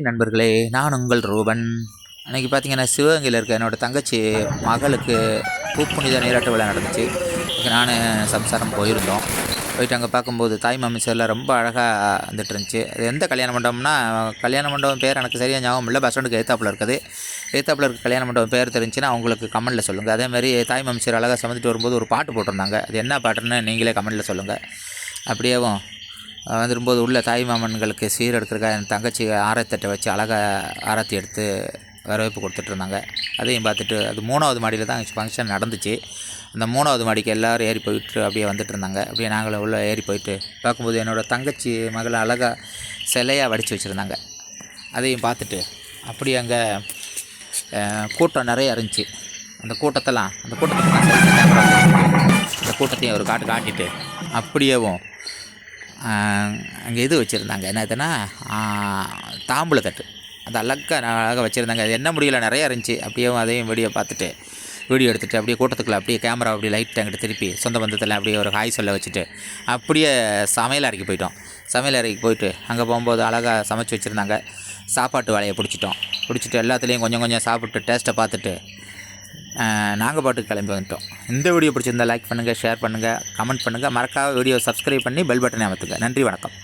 நண்பர்களே, நான் உங்கள் ரூபன். அன்றைக்கி பார்த்தீங்கன்னா, சிவகங்கையில் இருக்க என்னோடய தங்கச்சி மகளுக்கு பூப்புனித நீராட்டு விழா நடந்துச்சு. அதுக்கு நான் சம்சாரம் போயிருந்தோம். போயிட்டு அங்கே பார்க்கும்போது தாய் மாமிசெல்லாம் ரொம்ப அழகாக வந்துட்டு இருந்துச்சு. அது எந்த கல்யாண மண்டபம்னா, கல்யாண மண்டபம் பேர் எனக்கு சரியாக ஞாபகம் இல்லை. பஸ் ஸ்டாண்டுக்கு எதிர்த்தாப்புல இருக்குது. எதிர்த்தாப்புல இருக்க கல்யாண மண்டபம் பேர் தெரிஞ்சுன்னா அவங்களுக்கு கமெண்ட்டில் சொல்லுங்கள். அதேமாதிரி தாய் மாமிசர் அழகாக சமைச்சிட்டு வரும்போது ஒரு பாட்டு போட்டிருந்தாங்க. அது என்ன பாட்டுன்னு நீங்களே கமெண்ட்டில் சொல்லுங்கள். அப்படியேவும் வந்துடும்போது உள்ள தாய் மாமன்களுக்கு சீர் எடுக்கிறக்காக என் தங்கச்சி ஆரத்தட்டை வச்சு அழகாக ஆரத்தி எடுத்து வரவேற்பு கொடுத்துட்ருந்தாங்க. அதையும் பார்த்துட்டு அது 3வது மாடியில் தான் ஃபங்க்ஷன் நடந்துச்சு. அந்த 3வது மாடிக்கு எல்லோரும் ஏறி போயிட்டு அப்படியே வந்துட்டு இருந்தாங்க. அப்படியே நாங்களும் உள்ளே ஏறி போயிட்டு பார்க்கும்போது என்னோடய தங்கச்சி மகளை அழகாக சிலையாக வடித்து வச்சுருந்தாங்க. அதையும் பார்த்துட்டு அப்படியே அங்கே கூட்டம் நிறைய இருந்துச்சு. அந்த கூட்டத்தையும் ஒரு காட்டிட்டு அப்படியேவும் அங்கே இது வச்சுருந்தாங்க. என்னதுன்னா தாம்பூலத்தட்டு. அது அழகாக வச்சுருந்தாங்க. அது என்ன முடியல நிறையா இருந்துச்சு. அப்படியே அதையும் வீடியோ எடுத்துகிட்டு அப்படியே கூட்டத்துக்குள்ளே அப்படியே கேமரா அப்படியே லைட் அங்கிட்டு திருப்பி சொந்த பந்தத்தில் அப்படியே ஒரு ஹாய் சொல்ல வச்சுட்டு அப்படியே சமையல் அறைக்கு போயிட்டு அங்கே போகும்போது அழகாக சமைச்சு வச்சுருந்தாங்க. சாப்பாட்டு வேலையை பிடிச்சிட்டு எல்லாத்துலேயும் கொஞ்சம் கொஞ்சம் சாப்பிட்டு டேஸ்ட்டை பார்த்துட்டு நாங்கள் பாட்டுக்கு கிளம்பி வந்துட்டோம். இந்த வீடியோ பிடிச்சிருந்தால் லைக் பண்ணுங்கள், ஷேர் பண்ணுங்கள், கமெண்ட் பண்ணுங்கள். மறக்காம வீடியோ சப்ஸ்கிரைப் பண்ணி பெல் பட்டனை அமர்த்துங்க. நன்றி, வணக்கம்.